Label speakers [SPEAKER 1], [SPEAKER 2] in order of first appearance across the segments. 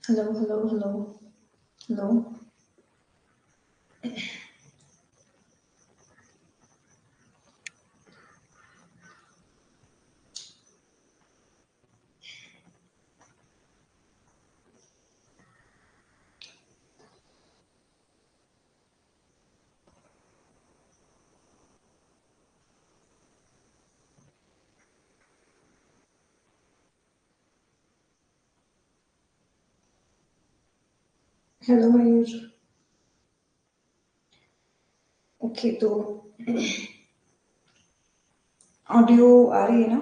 [SPEAKER 1] Hello, hello, hello, hello. Hello Mayur. Okay, तो audio आ रही है ना?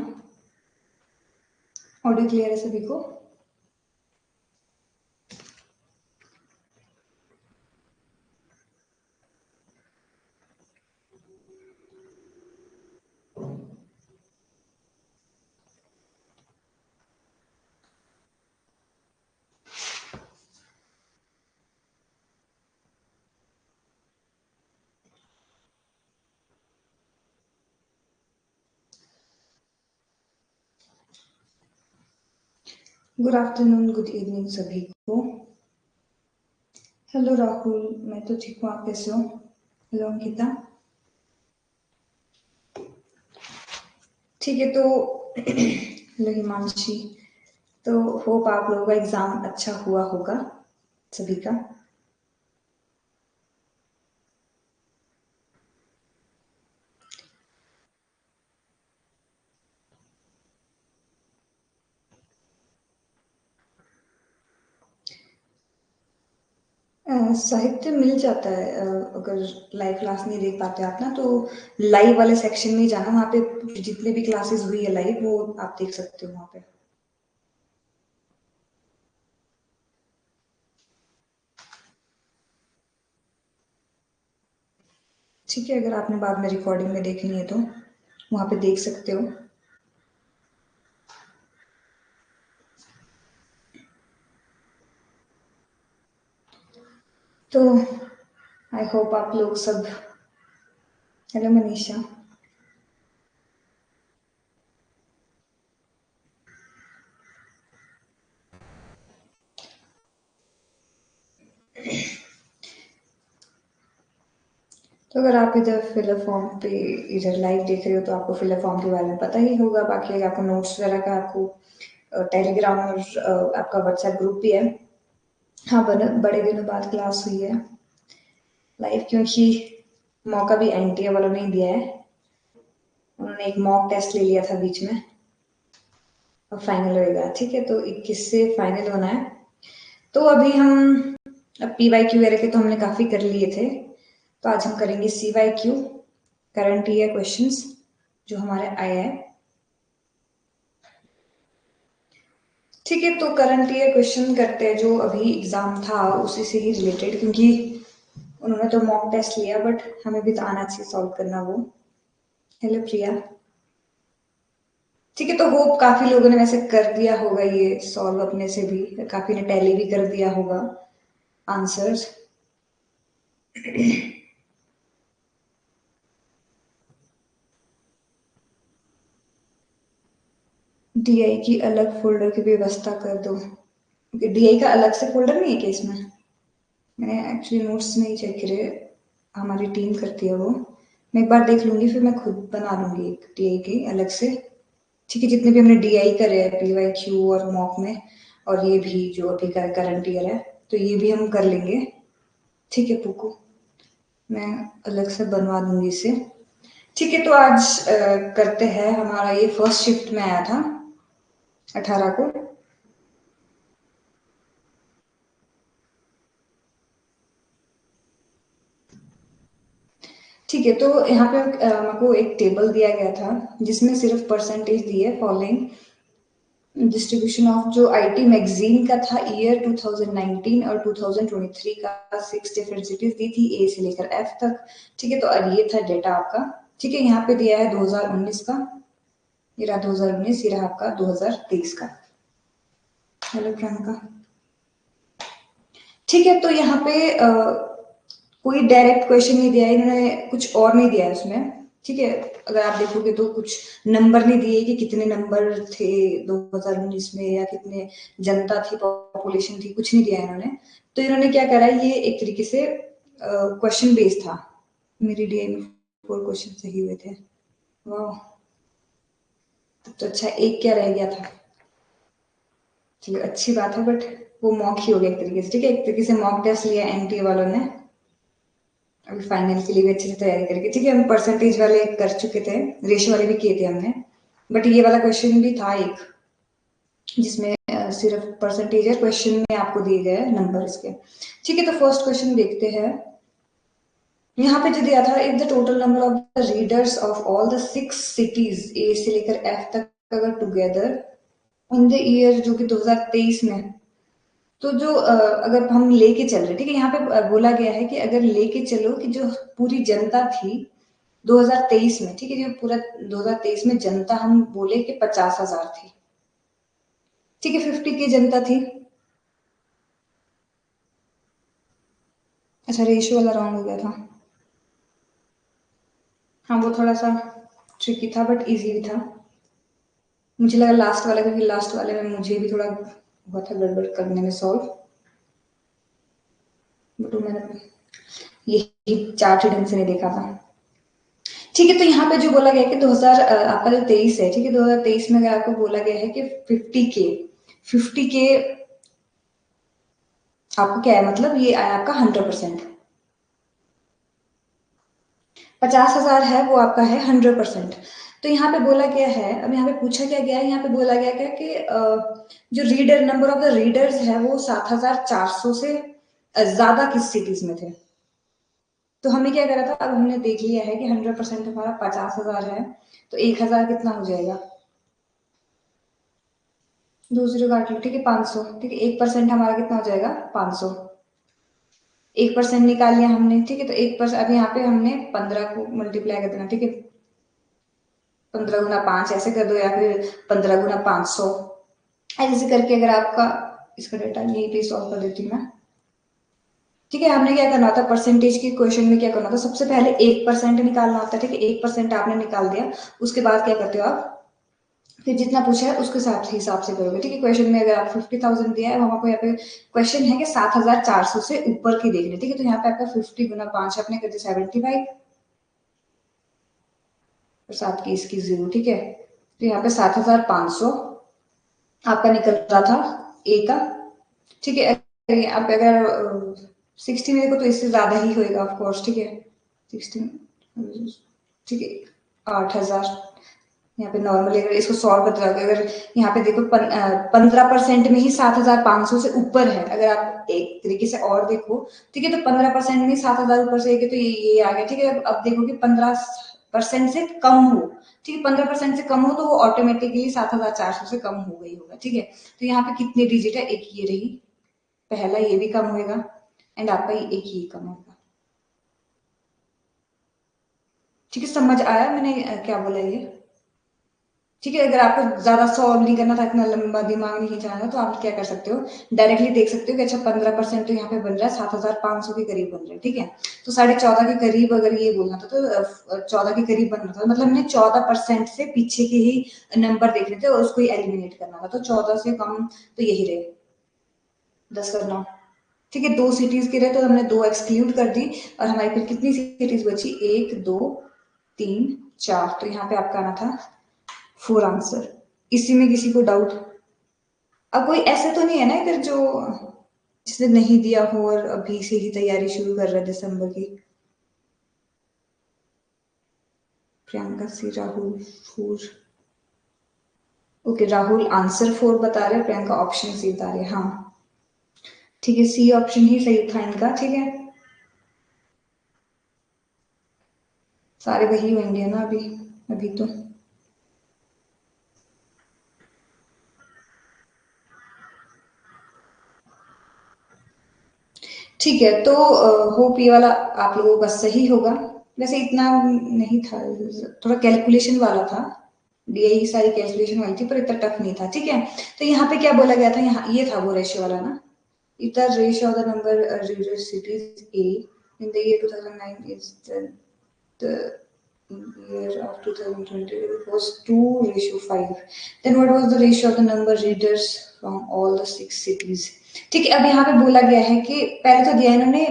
[SPEAKER 1] ऑडियो क्लियर है सभी को? गुड आफ्टरनून, गुड इवनिंग सभी को। हेलो राहुल, मैं तो ठीक हूँ, आप कैसे हो? हेलो अंकिता। ठीक है, तो हेलो हिमांशी। तो होप आप लोगों का एग्जाम अच्छा हुआ होगा सभी का। साहित्य मिल जाता है, अगर लाइव क्लास नहीं देख पाते आप ना, तो लाइव वाले सेक्शन में ही जाना, वहाँ पे जितने भी क्लासेस हुई है लाइव वो आप देख सकते हो वहाँ पे। ठीक है, अगर आपने बाद में रिकॉर्डिंग में देखनी है तो वहाँ पे देख सकते हो। तो आई होप आप लोग सब। हेलो मनीषा। तो अगर आप इधर फिलर फॉर्म पे इधर लाइव देख रहे हो तो आपको फिलर फॉर्म के बारे में पता ही होगा। बाकी अगर आपको नोट्स वगैरह का आपको टेलीग्राम और आपका व्हाट्सएप ग्रुप भी है। हाँ, बड़े दिनों बाद क्लास हुई है लाइव, क्योंकि मौका भी एनटीए वालों ने ही दिया है। उन्होंने एक मॉक टेस्ट ले लिया था बीच में, और फाइनल होएगा। ठीक है, तो 21 से फाइनल होना है। तो अभी हम अब पी वाई क्यू वगैरह के तो हमने काफ़ी कर लिए थे, तो आज हम करेंगे C Y Q, current year questions जो हमारे आए हैं। ठीक है, तो करंट ईयर क्वेश्चन करते हैं जो अभी एग्जाम था उसी से ही रिलेटेड, क्योंकि उन्होंने तो मॉक टेस्ट लिया बट हमें भी तो आना चाहिए सॉल्व करना वो। हेलो प्रिया। ठीक है, तो होप काफी लोगों ने वैसे कर दिया होगा ये सॉल्व अपने से भी, काफी ने टैली भी कर दिया होगा आंसर्स। डीआई की अलग फोल्डर की व्यवस्था कर दो। डीआई का अलग से फोल्डर नहीं है क्या इसमें? मैंने एक्चुअली नोट्स नहीं चेक करे, हमारी टीम करती है वो। मैं एक बार देख लूंगी, फिर मैं खुद बना लूंगी एक डीआई की अलग से। ठीक है, जितने भी हमने डीआई करे हैं पी वाई क्यू और मॉक में, और ये भी जो अभी का करंट ईयर है, तो ये भी हम कर लेंगे। ठीक है पुकू, मैं अलग से बनवा दूंगी इसे। ठीक है, तो आज करते हैं, हमारा ये फर्स्ट शिफ्ट में आया था 18 को। ठीक है, तो यहाँ पे हमको एक टेबल दिया गया था जिसमें सिर्फ परसेंटेज दी है फॉलोइंग डिस्ट्रीब्यूशन ऑफ, जो आईटी मैगजीन का था ईयर 2019 और 2023 का 6 डिफरेंट सिटीज दी थी ए से लेकर एफ तक। ठीक है, तो अब ये था डेटा आपका। ठीक है, यहाँ पे दिया है 2019 का, ये रहा 2019, ये रहा आपका 2023 का। हेलो प्रियंका। ठीक है, तो यहाँ पे कोई डायरेक्ट क्वेश्चन नहीं दिया है इन्होंने, कुछ और नहीं दिया है उसमें। ठीक है। अगर आप देखोगे तो कुछ नंबर नहीं दिए कि कितने नंबर थे 2019 में या कितने जनता थी, पॉपुलेशन थी, कुछ नहीं दिया इन्होंने। तो इन्होंने क्या करा, ये एक तरीके से क्वेश्चन बेस्ड था। मेरी डीआई में 4 क्वेश्चन सही हुए थे। वाह, तब तो अच्छा एक क्या रह गया था। चलिए अच्छी बात है, बट वो मॉक ही हो गया एक तरीके से। ठीक है, एक तरीके से मॉक टेस्ट लिया एनटीए वालों ने। अभी फाइनल के लिए भी अच्छे से तैयारी करके, ठीक है, हम परसेंटेज वाले कर चुके थे, रेशियो वाले भी किए थे हमने, बट ये वाला क्वेश्चन भी था एक जिसमें सिर्फ परसेंटेज है, क्वेश्चन में आपको दिए गए नंबर इसके। ठीक है, तो फर्स्ट क्वेश्चन देखते हैं। यहाँ पे जो दिया था, if the total number of the readers of all the 6 cities A से लेकर एफ तक अगर टुगेदर इन द ईयर, जो कि 2023 में, तो जो अगर हम लेके चल रहे, ठीक है, यहाँ पे बोला गया है कि अगर लेके चलो कि जो पूरी जनता थी 2023 में, ठीक है, जो पूरा 2023 में जनता हम बोले कि 50,000 थी। ठीक है, 50 की जनता थी। अच्छा, रेशियो वाला रॉन्ग हो गया था। हाँ, वो थोड़ा सा ट्रिकी था बट इजी भी था। मुझे लगा लास्ट वाला, क्योंकि लास्ट वाले में मुझे भी थोड़ा हुआ था गड़बड़ करने में सॉल्व, बट मैंने यही चार्ट ही ढंग से नहीं देखा था। ठीक है, तो यहाँ पे जो बोला गया है कि 2000 आपका जो 23 है, ठीक है, 2023 में अगर आपको बोला गया है कि 50K आपको क्या है, मतलब ये आया आपका 100%। 50,000 है वो आपका है 100%। तो यहाँ पे बोला गया है, अब यहाँ पे पूछा क्या गया है, यहाँ पे बोला गया क्या कि जो reader number of the readers है वो 7,400 से ज्यादा किस सिटीज में थे। तो हमें क्या करा था, अब हमने देख लिया है कि 100% हमारा 50,000 है, तो 1,000 कितना हो जाएगा, 2 जीरो काट लो, ठीक है, 500। ठीक है, 1% हमारा कितना हो जाएगा, 500। 1% निकाल लिया हमने, ठीक है, तो 1%, अब यहाँ पे हमने 15 को मल्टीप्लाई कर देना, ठीक है, 15 गुना 5 ऐसे कर दो, या फिर 15 गुना 500, ऐसे करके अगर आपका इसका डेटा यहीं पे सॉल्व कर देती हूँ मैं। ठीक है, हमने क्या करना होता है, परसेंटेज के क्वेश्चन में क्या करना होता है, सबसे पहले 1% निकालना होता है। ठीक है, 1% आपने निकाल दिया, उसके बाद क्या करते हो आप, फिर जितना पूछा है उसके हिसाब से करोगे। ठीक है, क्वेश्चन में अगर आप 50,000 दिया है, हमको यहाँ पे क्वेश्चन है कि 7,400 से ऊपर की देखने। ठीक है, तो यहाँ पे आपका 50 गुना 5 आपने कर दिया 75, और 7 की इसकी 0। ठीक है, तो यहाँ पे 7,500 आपका निकल रहा था ए का। ठीक है, आप अगर 60 में देखो तो इससे ज्यादा ही होएगा ऑफ कोर्स। ठीक है, 60, ठीक है, 8,000। यहाँ पे नॉर्मली अगर इसको सॉल्व करते रहोगे, अगर यहाँ पे देखो 15% में ही 7,500 से ऊपर है, अगर आप एक तरीके से और देखो, ठीक है, तो 15% में 7,000 ऊपर से, तो ये आ गया। ठीक है, अब देखो कि 15% से कम हो, ठीक है, 15% से कम हो तो वो ऑटोमेटिकली 7,400 से कम हो गई होगा। ठीक है, तो यहाँ पे कितने डिजिट है, एक ये रही, पहला ये भी कम होएगा, एंड आपका ये एक ही कम होगा। ठीक है, समझ आया मैंने क्या बोला ये। ठीक है, अगर आपको ज्यादा सॉल्व नहीं करना था, इतना लंबा दिमाग नहीं जाना, तो आप क्या कर सकते हो, डायरेक्टली देख सकते हो कि अच्छा 15% तो यहाँ पे बन रहा है, 7,500 के करीब बन रहा है। ठीक है, तो 14.5 के करीब अगर ये बोलना था तो 14 के करीब बनना था, मतलब हमने 14% से पीछे के ही नंबर देखने थे और उसको ही एलिमिनेट करना था। तो 14 से कम तो यही रहे, 10 और 9। ठीक है, 2 सिटीज के रहे तो हमने 2 एक्सक्लूड कर दी, और हमारी फिर कितनी सिटीज बची, 1 2 3 4। तो यहाँ पे आपका आना था 4 आंसर। इसी में किसी को डाउट, अब कोई ऐसे तो नहीं है ना इधर जो जिसने नहीं दिया हो और अभी से ही तैयारी शुरू कर रहा है दिसंबर की। प्रियंका सी, राहुल 4। ओके, राहुल आंसर 4 बता रहे हैं, प्रियंका ऑप्शन सी बता रहे हैं। हाँ, ठीक है, सी ऑप्शन ही सही था इनका। ठीक है, सारे वही होंगे ना अभी, अभी तो। ठीक है, तो होप ये वाला आप लोगों का सही होगा। वैसे इतना नहीं था, थोड़ा कैलकुलेशन वाला था, डीआई सारी कैलकुलेशन वाली थी, पर इतना टफ नहीं था। ठीक है, तो यहाँ पे क्या बोला गया था, यहाँ ये था वो रेशियो वाला ना, इतना ratio of the number reader cities A in the year 2009 is the year of 2020 was 2:5. Then what was the ratio of the number readers from all the 6 cities? ठीक है, अब यहाँ पे बोला गया है कि पहले तो दिया इन्होंने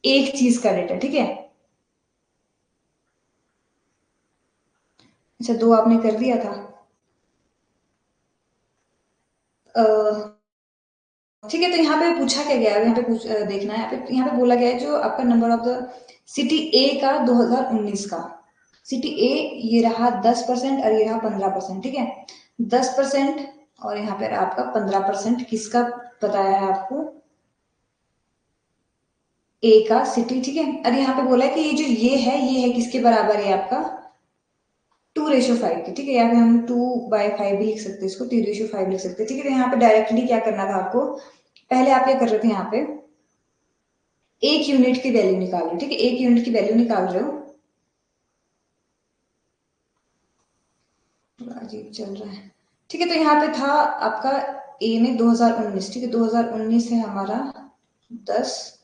[SPEAKER 1] एक चीज का डेटा, ठीक है। अच्छा, 2 आपने कर दिया था। ठीक है, तो यहाँ पे पूछा क्या गया है, यहाँ पे देखना है, यहाँ पे बोला गया है जो आपका नंबर ऑफ द सिटी ए का 2019 का, सिटी ए ये रहा 10% और ये रहा 15%, ठीक है। 10% और यहाँ पे आपका 15% किसका बताया है आपको, ए का सिटी, ठीक है। और यहाँ पे बोला है कि ये जो ये है किसके बराबर है आपका 2:5 की, ठीक है। यहाँ पे हम 2/5 भी लिख सकते हैं, इसको 2:5 लिख सकते हैं, ठीक है। तो यहाँ पे डायरेक्टली क्या करना था आपको, पहले आप क्या कर रहे थे, यहाँ पे एक यूनिट की वैल्यू निकाल रहे हो, ठीक है। एक यूनिट की वैल्यू निकाल रहे हो, अजीब चल रहा है, ठीक है। तो यहाँ पे था आपका ए में 2019, ठीक है। 2019 है हमारा 10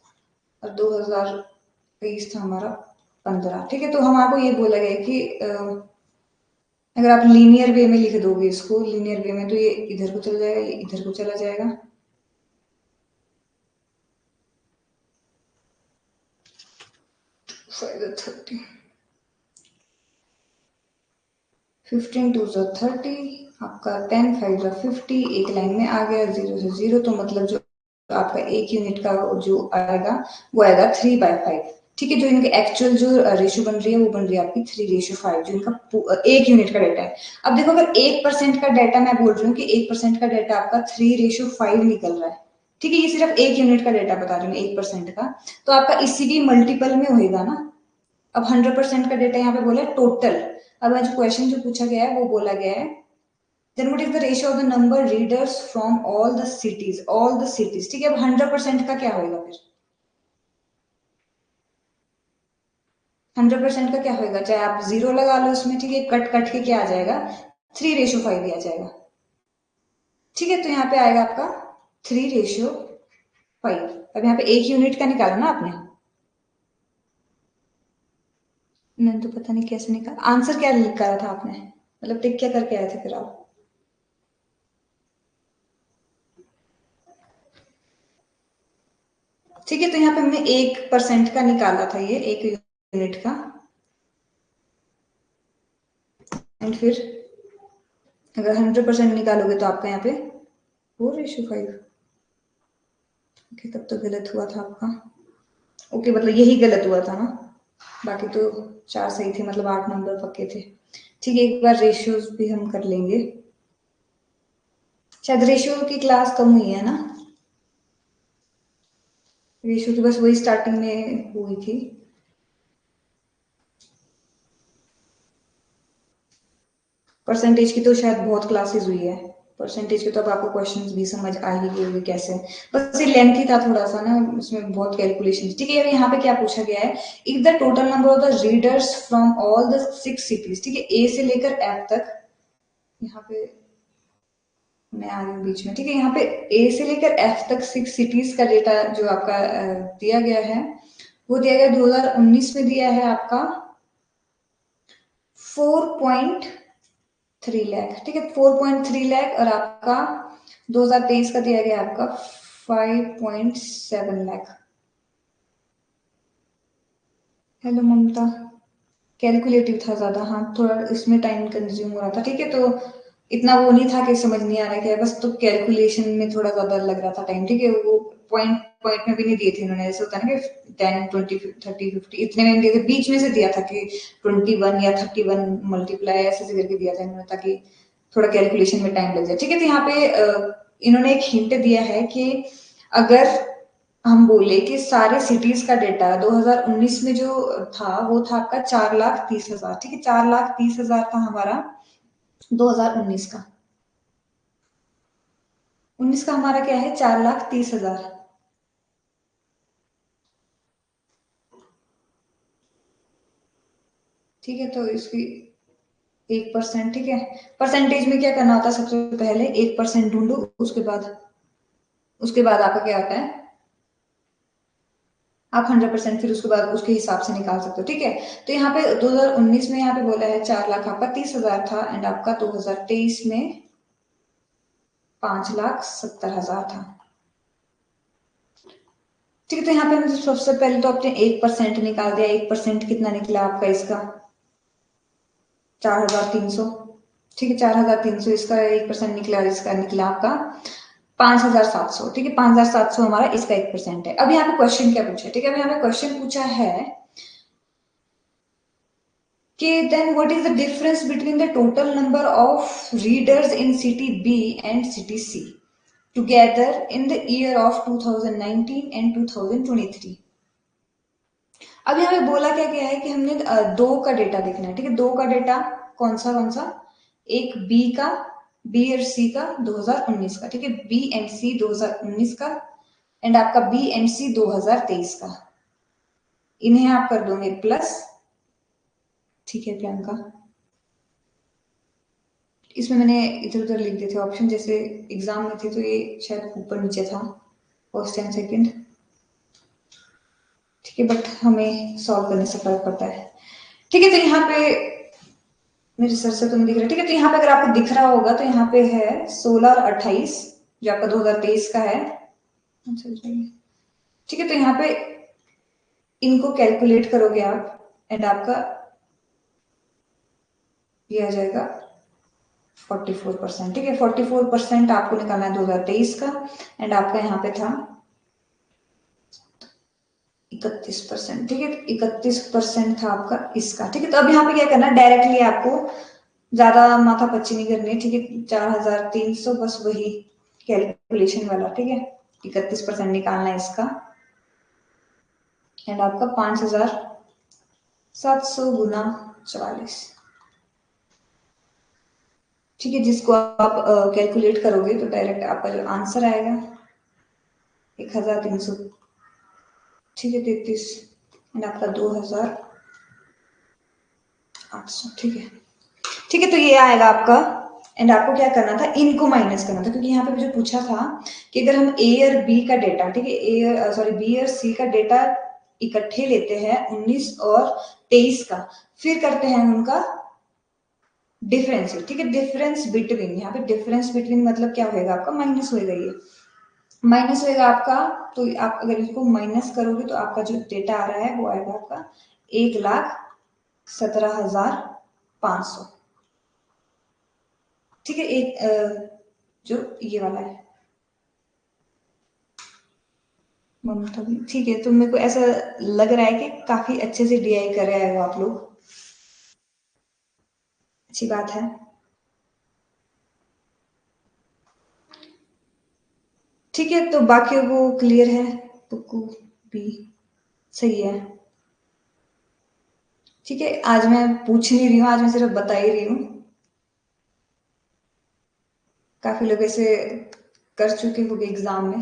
[SPEAKER 1] और 2023 था हमारा 15, ठीक है। तो हम आपको ये बोला गया कि अगर आप लीनियर वे में लिख दोगे इसको, लीनियर वे में, तो ये इधर को चला जाएगा, ये इधर को चला जाएगा। फाइव 30, 15 2 30, आपका 10 5 50, एक लाइन में आ गया, 0 से 0, तो मतलब जो आपका एक यूनिट का जो आएगा वो आएगा 3/5, ठीक है। जो इनके एक्चुअल जो रेशियो बन रही है वो बन रही है आपकी 3:5, जो इनका एक यूनिट का डाटा है। अब देखो, अगर 1% का डाटा मैं बोल रही हूँ कि 1% का डाटा आपका 3:5 निकल रहा है, ठीक है। ये सिर्फ एक यूनिट का डाटा बता रही हूँ, 1% का, तो आपका इसी की मल्टीपल में होएगा ना। अब 100% का डेटा यहाँ पे बोला है टोटल। अब जो क्वेश्चन जो पूछा गया है वो बोला गया है then what is the ratio of the number readers from all the cities, all the cities, ठीक है। अब 100% का क्या होगा फिर, 100% का क्या होगा, चाहे आप 0 लगा लो उसमें, ठीक है। कट कट के क्या आ जाएगा, 3:5 ही आ जाएगा, ठीक है। तो यहाँ पे आएगा आपका 3:5। अब यहाँ पे एक यूनिट का निकाला ना आपने, मैंने तो पता नहीं कैसे निकाला, आंसर क्या निकाला था आपने, मतलब टिक क्या करके आए थे फिर आप। ठीक है, तो यहाँ पे हमने 1% का निकाला था, ये एक यूनिट का, एंड फिर अगर 100% निकालोगे तो आपका यहाँ पे 4:5। ओके, तब तो गलत हुआ था आपका, ओके, मतलब यही गलत हुआ था ना, बाकी तो 4 सही थे, मतलब 8 नंबर पक्के थे, ठीक है। एक बार रेशियोज भी हम कर लेंगे, शायद रेशियो की क्लास कम हुई है ना, रेशियो की बस वही स्टार्टिंग में हुई थी। परसेंटेज की तो शायद बहुत क्लासेस हुई है, परसेंटेज के तो अब आपको क्वेश्चंस भी समझ आ ही गए होंगे कैसे, बस ये लेंथी था थोड़ा सा ना, उसमें बहुत कैलकुलेशन, ठीक है। यहाँ पे क्या पूछा गया है, if the total number of the readers from all the 6 cities, ठीक है, ए से लेकर एफ तक, यहाँ पे मैं आ रही हूँ बीच में, ठीक है। यहाँ पे ए से लेकर एफ तक 6 सिटीज का डेटा जो आपका दिया गया है, वो दिया गया 2019 में दिया है आपका 4.3 लाख, ठीक है, 4.3 लाख, और आपका 2023 का दिया गया आपका 5.7 लाख। हेलो ममता, कैलकुलेटिव था ज्यादा, हाँ थोड़ा इसमें टाइम कंज्यूम हो रहा था, ठीक है। तो इतना वो नहीं था कि समझ नहीं आ रहा है, बस तो कैलकुलेशन में थोड़ा ज्यादा लग रहा था टाइम, ठीक है। वो पॉइंट पॉइंट में भी नहीं दिए थे इन्होंने, ऐसे होता है ना कि 10 20 30 50 इतने में नहीं दिए थे, बीच में से दिया था कि 21 या 31 मल्टीप्लाई ऐसे से करके दिया था इन्होंने, ताकि थोड़ा कैलकुलेशन में टाइम लग जाए, ठीक है। तो यहाँ पे इन्होंने एक हिंट दिया है कि अगर हम बोले कि सारे सिटीज का डेटा 2019 में जो था वो था आपका 4,30,000, ठीक है, 4,30,000 था हमारा 2019 का, 19 का हमारा क्या है 4,30,000, ठीक है। तो इसकी 1%, ठीक है। परसेंटेज में क्या करना होता है, सबसे पहले 1% ढूंढो, उसके बाद आपका क्या आता है, आप 100% फिर उसके बाद उसके हिसाब से निकाल सकते हो, ठीक है। तो यहाँ पे 2019 में यहाँ पे बोला है 4 लाख आपका 30,000 था, एंड आपका 2023 में 5,70,000 था, ठीक है। तो यहाँ पे हमने सबसे पहले तो आपने 1% निकाल दिया। 1% कितना निकला आपका इसका? 4,300, ठीक है। 4,300 इसका 1% निकला, इसका निकला आपका 5,700, ठीक है। 5,700 हमारा इसका 1% है। अब यहाँ पे क्वेश्चन क्या पूछा है, ठीक है। अब यहाँ पे क्वेश्चन पूछा है कि then what is the difference between the total number of readers in city B and city C together in the year of 2019 and 2023। अब यहाँ पे बोला क्या गया है कि हमने दो का डेटा देखना है, ठीक है। दो का डेटा कौन सा? एक बी का, बी और सी का 2019 का, ठीक है। बी एंड सी 2019 का, एंड आपका बी एंड सी 2023 का। इन्हें आप कर दोगे प्लस, ठीक है प्रियंका। इसमें मैंने इधर उधर लिख दिए थे ऑप्शन, जैसे एग्जाम में थे तो ये शायद ऊपर नीचे था, फर्स्ट एंड सेकंड, ठीक है। बट हमें सॉल्व करने से फर्क पड़ता है, ठीक है। तो यहाँ पे मेरे सर से तो नहीं दिख रहा, ठीक है। तो यहाँ पे अगर आपको दिख रहा होगा तो यहाँ पे है 16 और 28 जो आपका 2023 का है, ठीक है। तो यहाँ पे इनको कैलकुलेट करोगे आप, एंड आपका ये आ जाएगा 44%, ठीक है। 44% आपको निकालना है 2023 का, एंड आपका यहाँ पे था 31%, ठीक है। 31% था आपका इसका, ठीक है। तो अब यहाँ पे क्या करना है, डायरेक्टली आपको ज्यादा माथा पच्ची नहीं करनी है, ठीक है। 4,300 बस वही कैलकुलेशन वाला, ठीक है। 31% निकालना है इसका, एंड आपका 5,700 गुना 44, ठीक है। जिसको आप कैलकुलेट करोगे तो डायरेक्ट आपका जो आंसर आएगा 1,300, ठीक है। 33 एंड आपका 2,800, ठीक है, ठीक है। तो ये आएगा आपका, एंड आपको क्या करना था, इनको माइनस करना था, क्योंकि यहाँ पे जो पूछा था कि अगर हम ए और बी का डेटा, ठीक है, ए सॉरी बी और सी का डेटा इकट्ठे लेते हैं 19 और 23 का, फिर करते हैं उनका डिफरेंस, ठीक है। डिफरेंस बिटवीन, यहाँ पे डिफरेंस बिटवीन मतलब क्या होगा आपका, माइनस होएगा, ये माइनस होएगा आपका। तो आप अगर इसको माइनस करोगे तो आपका जो डेटा आ रहा है वो आएगा आपका 1,17,500, ठीक है। एक जो ये वाला है ममता भी, ठीक है। तो मेरे को ऐसा लग रहा है कि काफी अच्छे से डीआई कर रहे हो आप लोग, अच्छी बात है, ठीक है। तो बाकी वो क्लियर है, पुक्कू भी सही है, ठीक है। आज मैं पूछ नहीं रही हूँ, आज मैं सिर्फ बता ही रही हूँ। काफी लोग ऐसे कर चुके होंगे एग्जाम में,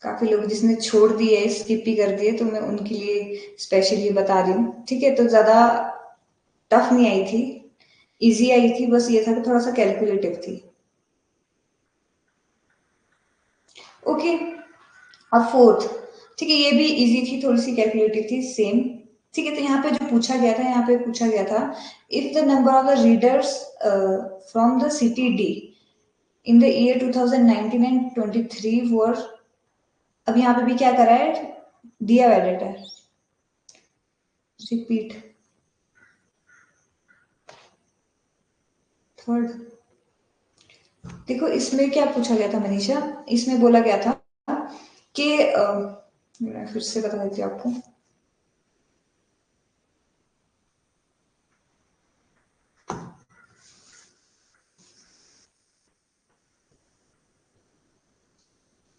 [SPEAKER 1] काफी लोग जिसने छोड़ दिए, स्किप ही कर दिए, तो मैं उनके लिए स्पेशली बता रही हूँ, ठीक है। तो ज्यादा टफ नहीं आई थी, इजी आई थी, बस ये था कि थोड़ा सा कैलकुलेटिव थी, ओके। और फोर्थ, ठीक है, ये भी इजी थी, थोड़ी सी कैलकुलेटिव थी, सेम, ठीक है। तो यहाँ पे जो पूछा गया था, यहाँ पे पूछा गया था if the number of the readers from the city D in the year 2019 and 23 वर, अब यहाँ पे भी क्या करा है, दिया हुआ डेटा है, रिपीट थर्ड। देखो इसमें क्या पूछा गया था मनीषा, इसमें बोला गया था कि मैं फिर से बता देती हूँ आपको,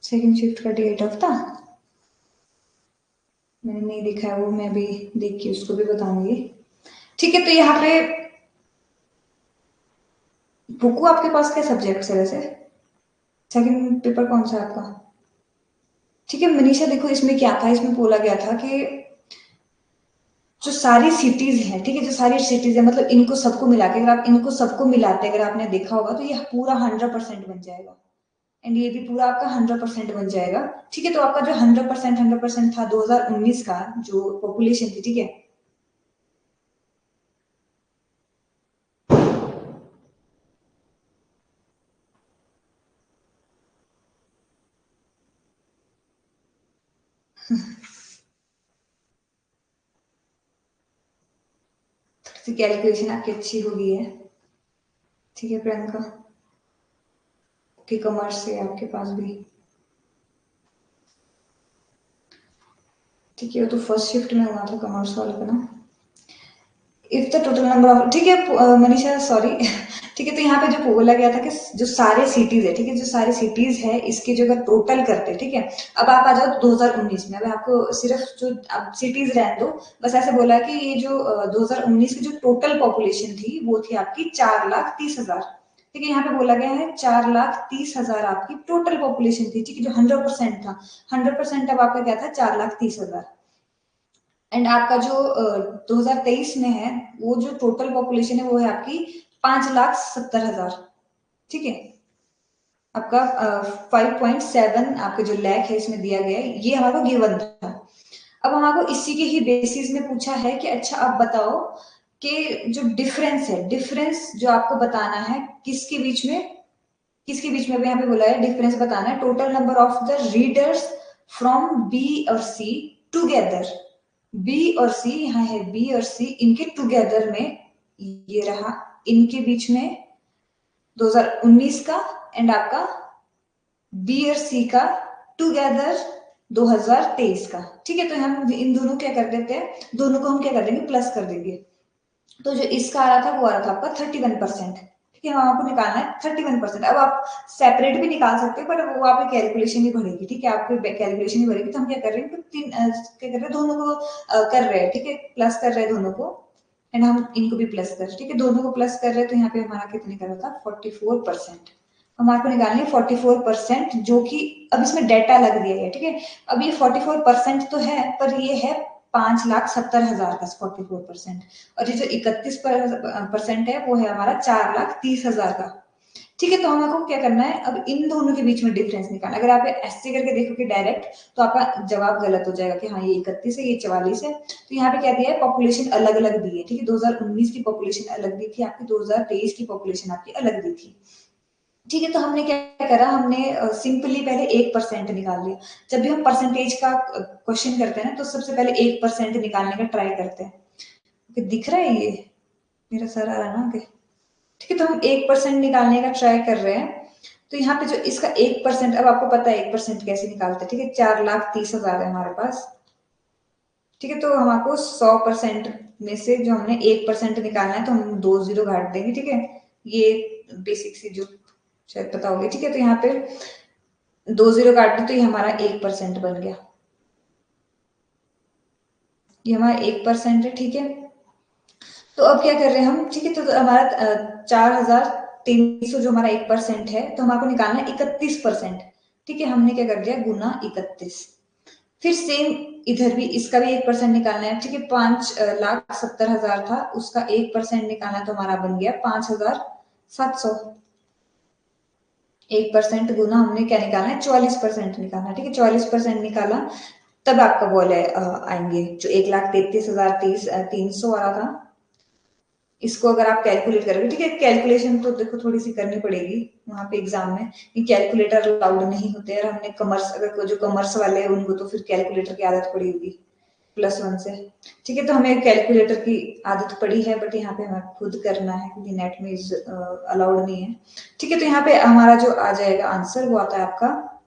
[SPEAKER 1] सेकंड शिफ्ट का डेट ऑफ था, मैंने नहीं देखा है वो, मैं भी देख के उसको भी बताऊंगी, ठीक है। तो यहाँ पे बुकू आपके पास क्या सब्जेक्ट है वैसे, सेकंड पेपर कौन सा है आपका, ठीक है। मनीषा देखो इसमें क्या था, इसमें बोला गया था कि जो सारी सिटीज हैं, ठीक है, जो सारी सिटीज है मतलब इनको सबको मिला के, अगर आप इनको सबको मिलाते, अगर आपने देखा होगा तो ये पूरा 100% बन जाएगा, एंड ये भी पूरा आपका 100% बन जाएगा। ठीक है, तो आपका जो 100% था 2019 का जो पॉपुलेशन थी, ठीक है, थोड़ी सी कैलकुलेशन आपकी अच्छी हो गई है। ठीक है प्रियंका, कि कॉमर्स है आपके पास भी। ठीक है, वो तो फर्स्ट शिफ्ट में हुआ था कॉमर्स वाले का ना। If the total number of, ठीक है मनीषा सॉरी ठीक है, तो यहाँ पे जो बोला गया था कि जो सारे सिटीज है, ठीक है, जो सारे सिटीज है इसके जो अगर टोटल करते हैं, ठीक है, अब आप आ जाओ 2019 में। अब आपको सिर्फ जो अब सिटीज रहने दो, बस ऐसे बोला कि ये जो 2019 की जो टोटल पॉपुलेशन थी वो थी आपकी 4,30,000। ठीक है, यहाँ पे बोला गया है 4,30,000 आपकी टोटल पॉपुलेशन थी, ठीक है, जो 100% था। 100% अब आपका क्या था, 4,30,000। एंड आपका जो 2023 में है वो जो टोटल पॉपुलेशन है वो है आपकी 5,70,000। ठीक है, आपका 5.7 आपके जो लैख है इसमें दिया गया है, ये हमारा गिवन था। अब हमारे इसी के ही बेसिस में पूछा है कि अच्छा आप बताओ कि जो डिफरेंस है, डिफरेंस जो आपको बताना है किसके बीच में, किसके बीच में, अभी यहाँ पे बोला है डिफरेंस बताना है, total number of the readers from B और सी टुगेदर। बी और सी, यहाँ है बी और सी, इनके टुगेदर में ये रहा, इनके बीच में 2019 का एंड आपका बी और सी का टुगेदर 2023 का। ठीक है, तो हम इन दोनों क्या कर देते हैं, दोनों को हम क्या कर देंगे, प्लस कर देंगे। तो जो इसका आ रहा था वो आ रहा था आपका 31%। ठीक है, हम आपको निकालना है 31%। अब आप सेपरेट भी निकाल सकते हो, पर वो आपकी कैलकुलेशन ही बढ़ेगी। ठीक है, आपकी कैलकुलेशन ही बढ़ेगी, तो हम क्या कर रहे हैं, क्या कर रहे हैं, दोनों को कर रहे हैं। ठीक है, प्लस कर रहे हैं दोनों को, एंड हम इनको भी प्लस कर रहे हैं। ठीक है, दोनों को प्लस कर रहे हैं, तो यहाँ पे हमारा कितने कर रहा था, 44%। हमारे को निकालनी है 44%, जो कि अब इसमें डेटा लग दिया है। ठीक है, अब ये 44% तो है, पर ये है 5,70,000 का 44%, और ये जो 31% है वो है हमारा 4,30,000 का। ठीक है, तो हमको क्या करना है, अब इन दोनों के बीच में डिफरेंस निकालना। अगर आप ऐसे करके देखोगे डायरेक्ट, तो आपका जवाब गलत हो जाएगा कि हाँ ये 31 है, ये 44 है। तो यहाँ पे क्या दिया है, पॉपुलेशन अलग अलग दी है। ठीक है, 2019 की पॉपुलेशन अलग दी थी आपकी, 2023 की पॉपुलेशन आपकी अलग दी थी। ठीक है, तो हमने क्या करा, हमने सिंपली पहले 1% निकाल लिया। जब भी हम परसेंटेज का क्वेश्चन करते हैं ना, तो सबसे पहले 1% निकालने का ट्राई करते हैं। दिख रहा है ये, मेरा सर आ रहा है ना आगे। ठीक है, तो हम 1% निकालने का ट्राई कर रहे हैं। तो यहाँ पे जो इसका 1%, अब आपको पता है 1% कैसे निकालते हैं। ठीक है, 4,30,000 है हमारे पास। ठीक है, तो हमको 100% में से जो हमने 1% निकालना है, तो हम 2 जीरो घाट देंगे। ठीक है, ये बेसिक सी जो शायद पता होगी। ठीक है, तो यहाँ पे 2 जीरो काट दो, तो ये हमारा 1% बन गया। ये हमारा 1% है। ठीक है, तो अब क्या कर रहे हैं हम, ठीक है, तो हमारा 4,300 जो हमारा 1% है, तो हमारे निकालना है 31%। ठीक है, हमने क्या कर दिया, गुना 31। फिर सेम इधर भी इसका भी 1% निकालना है। ठीक है, 5,70,000 था, उसका 1% निकालना, तो हमारा बन गया 5,700। 1% गुना हमने क्या निकालना है, 44% निकालना है। ठीक है, 44% निकाला, तब आपका बोल है आएंगे जो 1,33,030 300 आ रहा था। इसको अगर आप कैलकुलेट करोगे, ठीक है, कैलकुलेशन तो देखो थोड़ी सी करनी पड़ेगी वहां पे एग्जाम में, कि कैलकुलेटर अलाउड नहीं होते हैं। और हमने कॉमर्स, अगर जो कॉमर्स वाले हैं उनको तो फिर कैलकुलेटर की आदत पड़ी होगी +1 से। ठीक है, तो हमें कैलकुलेटर की आदत पड़ी है, बट यहाँ पे हमें खुद करना है क्योंकि नेट में अलाउड नहीं है। ठीक है, तो यहाँ पे हमारा जो आ जाएगा आंसर वो आता है आपका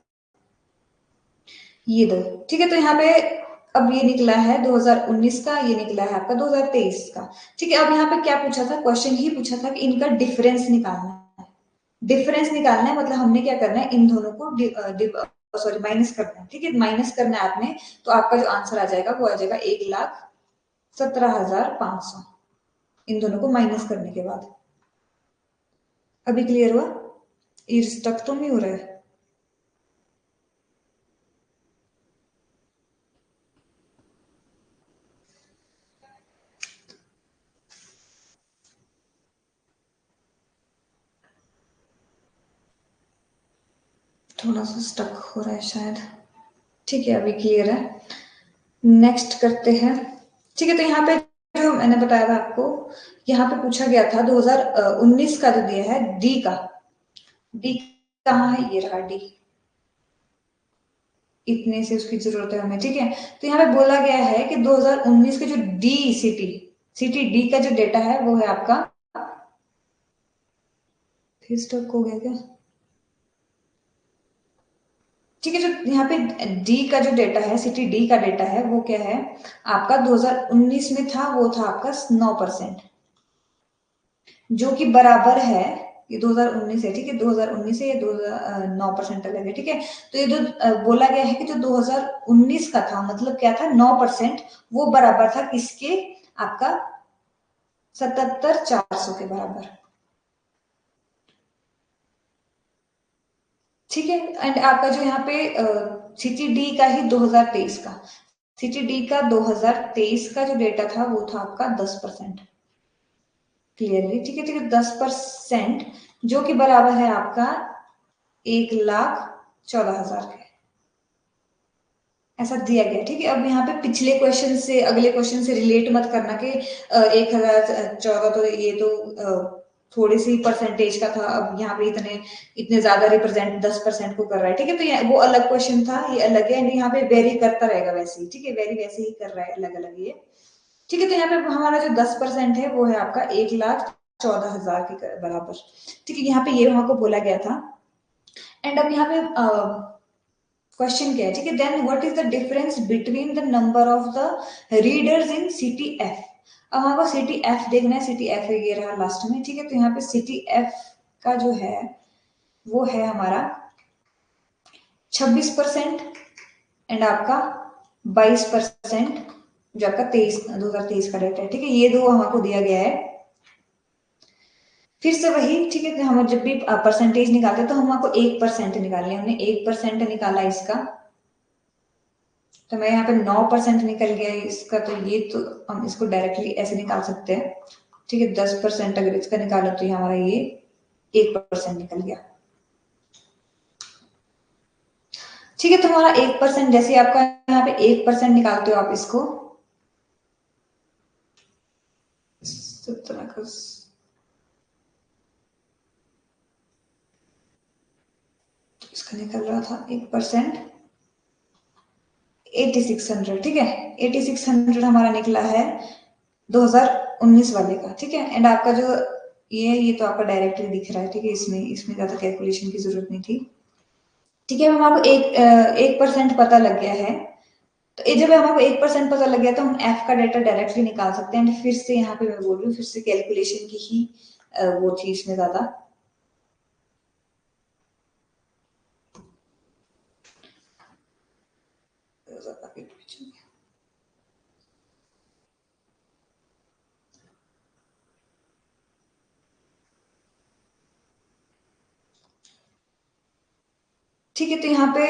[SPEAKER 1] ये दो। ठीक है, तो यहाँ पे अब ये निकला है 2019 का, ये निकला है आपका 2023 का। ठीक है, अब यहाँ पे क्या पूछा था, क्वेश्चन ही पूछा था कि इनका डिफरेंस निकालना है। डिफरेंस निकालना है मतलब हमने क्या करना है, इन दोनों को सॉरी माइनस करना है। ठीक है, माइनस करना है आपने, तो आपका जो आंसर आ जाएगा वो आ जाएगा 1,17,500, इन दोनों को माइनस करने के बाद। अभी क्लियर हुआ, ये स्टक तो नहीं हो रहा है। थोड़ा सा स्टक हो रहा है शायद। ठीक है, अभी क्लियर है। नेक्स्ट करते हैं। ठीक है, तो यहाँ पे जो मैंने बताया था आपको, यहाँ पे पूछा गया था 2019 का जो दिया है डी का। डी कहाँ है? ये रहा डी। इतने से उसकी जरूरत है हमें। ठीक है, तो यहाँ पे बोला गया है कि 2019 के जो डी सिटी सिटी डी का जो डेटा है वो है आपका, फिर स्टक हो गया क्या? ठीक है, जो यहाँ पे डी का जो डेटा है, सिटी डी का डेटा है वो क्या है आपका, 2019 में था, वो था आपका 9%, जो कि बराबर है, ये 2019 है। ठीक है, 2019 से ये 9% अलग है। ठीक है, तो ये जो बोला गया है कि जो 2019 का था, मतलब क्या था, 9%, वो बराबर था किसके, आपका 77,400 के बराबर। ठीक है, एंड आपका जो यहाँ पे सिटी डी का ही 2023 का, सिटी डी का 2023 का जो डेटा था वो था आपका 10%। क्लियरली? ठीक है, ठीक है, 10%, जो कि बराबर है आपका 1,14,000 के, ऐसा दिया गया। ठीक है, अब यहाँ पे पिछले क्वेश्चन से, अगले क्वेश्चन से रिलेट मत करना कि 1,014, तो ये तो थोड़ी सी परसेंटेज का था, अब यहाँ पे इतने इतने ज्यादा रिप्रेजेंट 10% को कर रहा है। ठीक है, तो ये वो अलग क्वेश्चन था, ये अलग है, एंड यहाँ पे वेरी करता रहेगा वैसे ही। ठीक है, वेरी वैसे ही कर रहा है, अलग अलग ये। ठीक है, तो यहाँ पे हमारा जो 10% है वो है आपका 1,14,000 के बराबर। ठीक है, यहाँ पे ये हमको बोला गया था। एंड अब यहाँ पे क्वेश्चन क्या है? ठीक है, then what is the difference between the number of the readers in city F. अब हमको सिटी एफ देखना है, सिटी एफ ये रहा लास्ट में। ठीक है, तो यहाँ पे सिटी एफ का जो है वो है हमारा 26% एंड आपका 22%, जो आपका 2023 का डेटा है। ठीक है, ये दो हमको दिया गया है। फिर से वही। ठीक है, हम जब भी परसेंटेज निकालते हैं तो हमको 1% निकालने, हमने 1% निकाला इसका, तो मैं यहाँ पे 9% निकल गया इसका, तो ये तो हम इसको डायरेक्टली ऐसे निकाल सकते हैं। ठीक है, 10% अगर इसका निकाला तो ये हमारा ये 1% निकल गया। ठीक है, तो हमारा 1%, जैसे आपका यहाँ पे 1% निकालते हो आप इसको, 17 इसका निकल रहा था 1%, 8600। ठीक है, 8600 हमारा निकला है 2019 वाले का। ठीक है, एंड आपका जो ये तो आपका डायरेक्टली दिख रहा है। ठीक है, इसमें इसमें ज्यादा कैलकुलेशन की जरूरत नहीं थी। ठीक है, अब हमको 1% पता लग गया है, तो ये जब हमको 1% पता लग गया तो हम एफ का डाटा डायरेक्टली निकाल सकते हैं। एंड फिर से यहाँ पे मैं बोल रही हूँ, फिर से कैलकुलेशन की ही वो थी इसमें ज्यादा। ठीक है, तो यहाँ पे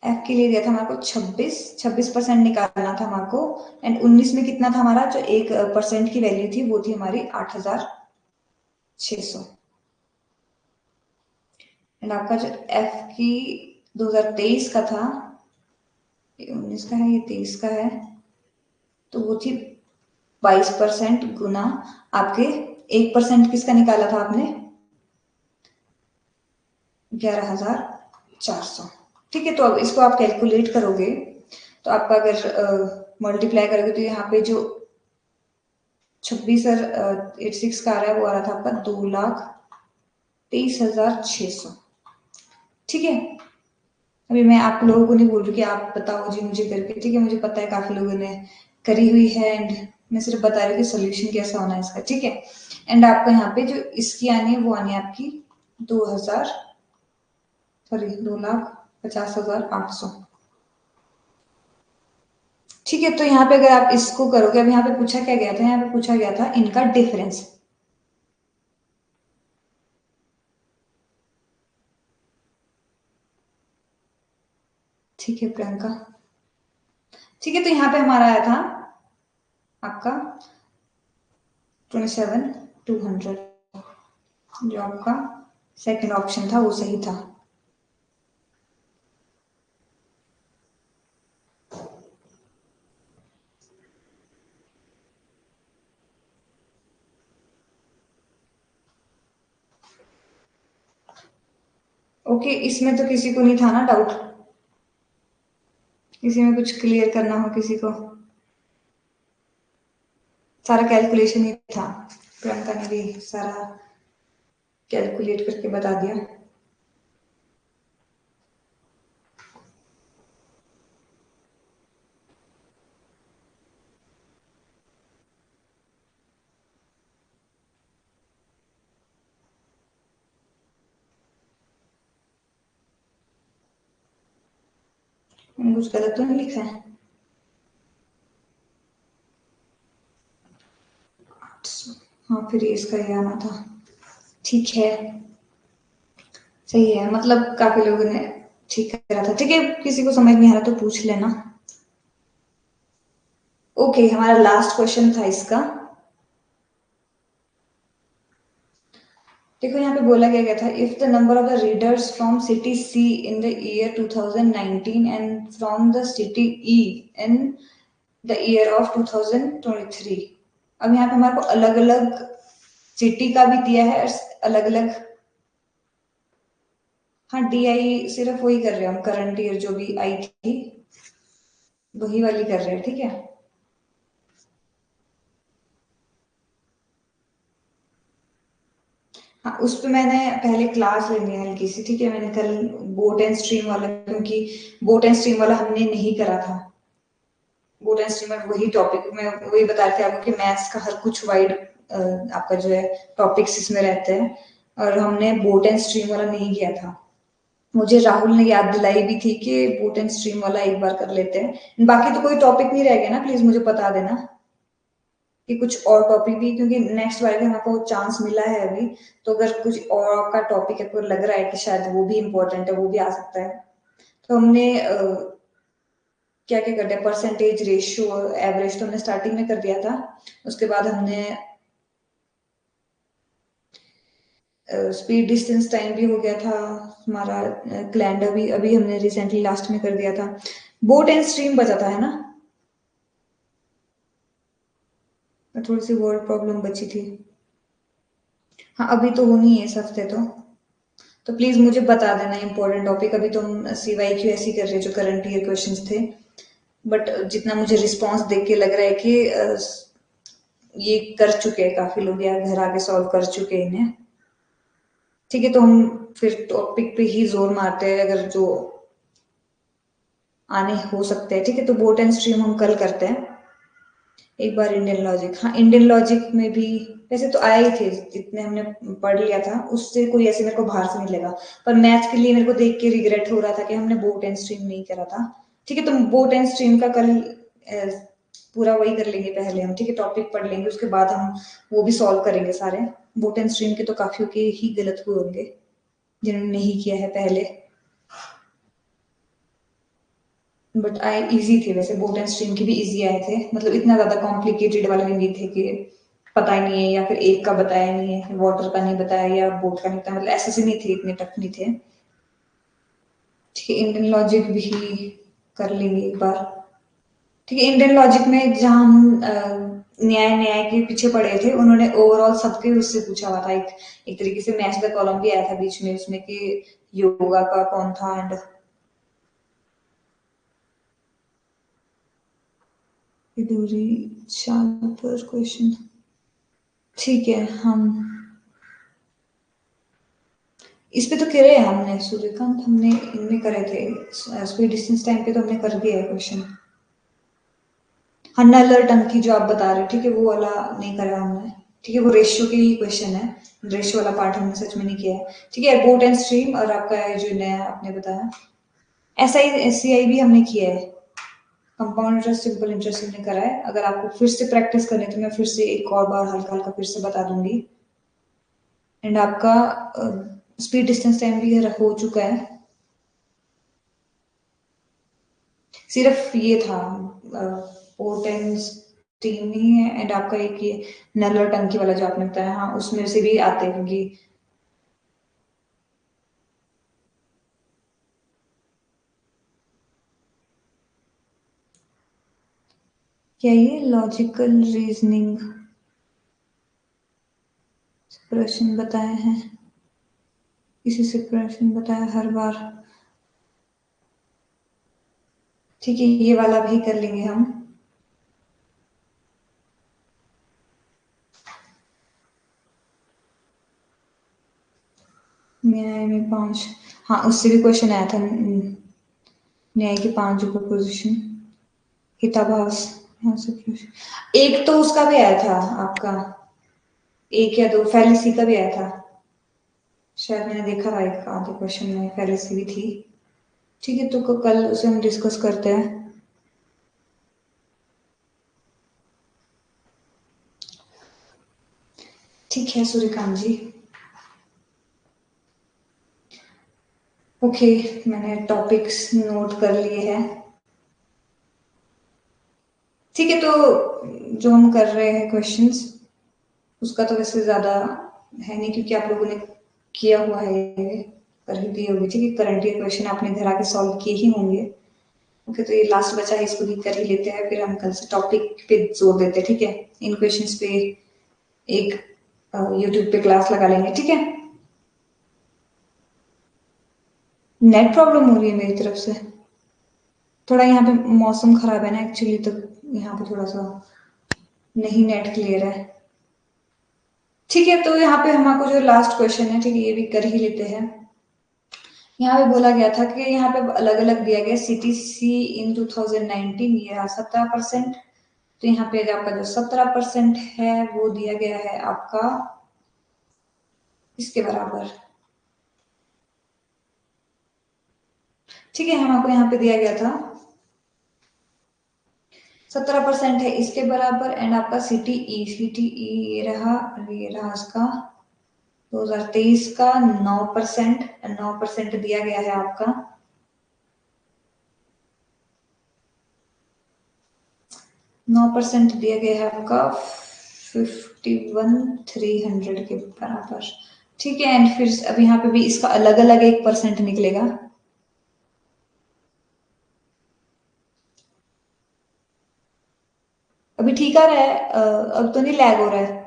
[SPEAKER 1] एफ के लिए दिया था हमारे को 26% निकालना था हमारे को। एंड 19 में कितना था हमारा, जो 1% की वैल्यू थी वो थी हमारी 8,600। एंड आपका जो एफ की 2023 का था, ये 19 का है, ये 23 का है, तो वो थी 22% गुना आपके 1% किसका निकाला था आपने, 11,400। ठीक है, तो अब इसको आप कैलकुलेट करोगे तो आपका अगर मल्टीप्लाई करोगे तो यहाँ पे जो 26 और 86 का आ रहा है वो आ रहा था आपका 2,23,600। ठीक है, अभी मैं आप लोगों को नहीं बोल रही कि आप बताओ जी मुझे करके। ठीक है, मुझे पता है काफी लोगों ने करी हुई है, एंड मैं सिर्फ बता रही हूँ कि सोल्यूशन कैसा होना है इसका। ठीक है, एंड आपको यहाँ पे जो इसकी आनी है वो आनी है आपकी 2,50,800। ठीक है, तो यहाँ पे अगर आप इसको करोगे, अब यहाँ पे पूछा क्या गया था, यहाँ पे पूछा गया था इनका डिफरेंस। ठीक है प्रियंका, ठीक है, तो यहाँ पे हमारा आया था आपका 27,200, जो आपका सेकंड ऑप्शन था वो सही था। ओके, इसमें तो किसी को नहीं था ना डाउट? इसी में कुछ क्लियर करना हो किसी को? सारा कैलकुलेशन ही था, प्रियंका ने भी सारा कैलकुलेट करके बता दिया। मैंने कुछ गलत तो नहीं लिखा है? हाँ, फिर इसका ही आना था। ठीक है, सही है, मतलब काफी लोगों ने ठीक करा था। ठीक है, किसी को समझ नहीं आ रहा तो पूछ लेना। ओके, हमारा लास्ट क्वेश्चन था इसका। देखो यहाँ पे बोला गया था, if the number of the readers from city C in the year 2019 and from the city E in the year of 2023। अब यहाँ पे हमारे को अलग अलग सिटी का भी दिया है और अलग अलग। हाँ, डी आई सिर्फ वही कर रहे हैं हम, करंट ईयर जो भी आई थी वही वाली कर रहे हैं, ठीक है। हाँ, उस पे मैंने पहले क्लास लेनी है हल्की सी, ठीक है। मैंने कल बोट एंड स्ट्रीम वाला, क्योंकि बोट एंड स्ट्रीम वाला हमने नहीं करा था। बोट एंड स्ट्रीम में वही टॉपिक में वही बता रहे थे आपको कि मैथ्स का हर कुछ वाइड आपका जो है टॉपिक्स इसमें रहते हैं, और हमने बोट एंड स्ट्रीम वाला नहीं किया था। मुझे राहुल ने याद दिलाई भी थी कि बोट एंड स्ट्रीम वाला एक बार कर लेते हैं। बाकी तो कोई टॉपिक नहीं रह गया ना, प्लीज मुझे बता देना कि कुछ और टॉपिक भी, क्योंकि नेक्स्ट बार में हमको चांस मिला है अभी। तो अगर कुछ और का टॉपिक है, लग रहा है कि शायद वो भी इम्पोर्टेंट है, वो भी आ सकता है। तो हमने क्या क्या करते हैं, परसेंटेज, रेशियो, एवरेज तो हमने स्टार्टिंग में कर दिया था। उसके बाद हमने स्पीड, डिस्टेंस, टाइम भी हो गया था हमारा। कैलेंडर भी अभी हमने रिसेंटली लास्ट में कर दिया था। बोट एंड स्ट्रीम बचा था, है ना? थोड़ी सी वर्ड प्रॉब्लम बची थी। हाँ, अभी तो होनी है इस हफ्ते तो प्लीज मुझे बता देना इंपॉर्टेंट टॉपिक। अभी तो हम सीवाई क्यू ऐसी कर रहे हैं जो करंट ईयर क्वेश्चंस थे, बट जितना मुझे रिस्पांस देख के लग रहा है कि ये कर चुके हैं काफी लोग, या घर आके सॉल्व कर चुके हैं इन्हें। ठीक है, तो हम फिर टॉपिक पे ही जोर मारते हैं, अगर जो आने हो सकते हैं। ठीक है, तो बोट एंड स्ट्रीम हम कल करते हैं। एक बार इंडियन लॉजिक, हाँ इंडियन लॉजिक में भी वैसे तो आए ही थे, जितने हमने पढ़ लिया था उससे कोई ऐसे मेरे को बाहर से नहीं लगा। पर मैथ के लिए मेरे को देख के रिग्रेट हो रहा था कि हमने बोट एंड स्ट्रीम नहीं करा था। ठीक है, तो बोट एंड स्ट्रीम का कल पूरा वही कर लेंगे पहले हम। ठीक है, टॉपिक पढ़ लेंगे, उसके बाद हम वो भी सॉल्व करेंगे सारे। बोट एंड स्ट्रीम के तो काफियों के ही गलत हुए होंगे जिन्होंने नहीं किया है पहले, बट आए इजी थे वैसे। बोट एंड स्ट्रीम के भी इजी आए थे, मतलब इतना ज्यादा कॉम्प्लिकेटेड वाले नहीं थे कि पता ही नहीं है, या फिर एक का बताया नहीं है, वाटर का नहीं बताया, या बोट का नहीं बताया, मतलब ऐसे से नहीं थे, इतने टफ नहीं थे। ठीक है, इंडियन लॉजिक भी कर लेंगे एक बार। ठीक है, इंडियन लॉजिक में जहाँ हम न्याय न्याय के पीछे पड़े थे, उन्होंने ओवरऑल सबके उससे पूछा हुआ था। एक तरीके से मैच द कॉलम भी आया था बीच में उसमें कि योगा का कौन था, एंड चार पर क्वेश्चन। ठीक है, हम इस पे तो करे हैं हमने, सूर्यकांत हमने इनमें करे थे, स्पीड डिस्टेंस टाइम पे तो हमने कर दिया है क्वेश्चन। हाँ, नल और टंकी की जो आप बता रहे हो, ठीक है, वो वाला नहीं करा हमने। ठीक है, वो रेशियो की ही क्वेश्चन है, रेशियो वाला पार्ट हमने सच में नहीं किया है। ठीक है, बोट एंड स्ट्रीम और आपका ये जो नया आपने बताया ऐसा ही, एस सी आई भी हमने किया है। कंपाउंड इंटरेस्ट, सिंपल इंटरेस्ट हमने करा है। अगर आपको फिर से प्रैक्टिस करनी है तो मैं फिर से एक और बार हल्का हल्का फिर से बता दूंगी। एंड आपका स्पीड डिस्टेंस टाइम भी हो चुका है। सिर्फ ये था पोर्टेंस टीम ही है, एंड आपका एक ये नल और टंकी वाला जो आपने बताया, हाँ उसमें से भी आते हैं, क्योंकि क्या ये लॉजिकल रीजनिंग प्रश्न बताए हैं, इसी से प्रश्न बताया हर बार। ठीक है, ये वाला भी कर लेंगे हम। न्याय में 5, हाँ उससे भी क्वेश्चन आया था। न्याय की 5 प्रोपोजिशन, हिताभास, यहाँ से प्रश्न। एक तो उसका भी आया था आपका, एक या दो फैलिसी का भी आया था शायद, मैंने देखा था एक आधे क्वेश्चन में फैलिसी भी थी। ठीक है, तो कल उसे हम डिस्कस करते हैं। ठीक है सूर्यकांत जी। ओके, मैंने टॉपिक्स नोट कर लिए हैं। ठीक है, तो जो हम कर रहे हैं क्वेश्चंस, उसका तो वैसे ज़्यादा है नहीं क्योंकि आप लोगों ने किया हुआ है, ये कर ही दी होगी। ठीक है, करंट ईयर क्वेश्चन आपने घर आके सॉल्व किए ही होंगे। ओके, तो ये लास्ट बचा है, इसको भी कर ही लेते हैं, फिर हम कल से टॉपिक पे जोर देते हैं। ठीक है, इन क्वेश्चंस पे एक यूट्यूब पे क्लास लगा लेंगे। ठीक है, नेट प्रॉब्लम हो रही है मेरी तरफ से थोड़ा, यहाँ पे मौसम खराब है ना एक्चुअली, तो यहाँ पे थोड़ा सा नहीं नेट क्लियर है। ठीक है, तो यहाँ पे हमारे जो लास्ट क्वेश्चन है, ठीक है, ये भी कर ही लेते हैं। यहाँ पे बोला गया था कि यहाँ पे अलग अलग दिया गया सीटीसी इन 2019, ये रहा 17%। तो यहाँ पे आपका जो 17% है वो दिया गया है आपका इसके बराबर। ठीक है, हमको यहाँ पे दिया गया था 17% है इसके बराबर, एंड आपका सीटीई ये रहा उसका 2023 का 9%, 9% दिया गया है आपका। 9% दिया गया है आपका 51,300 के बराबर। ठीक है, एंड फिर अब यहाँ पे भी इसका अलग अलग 1% निकलेगा। अभी ठीक आ रहा है, अब तो नहीं लैग हो रहा है,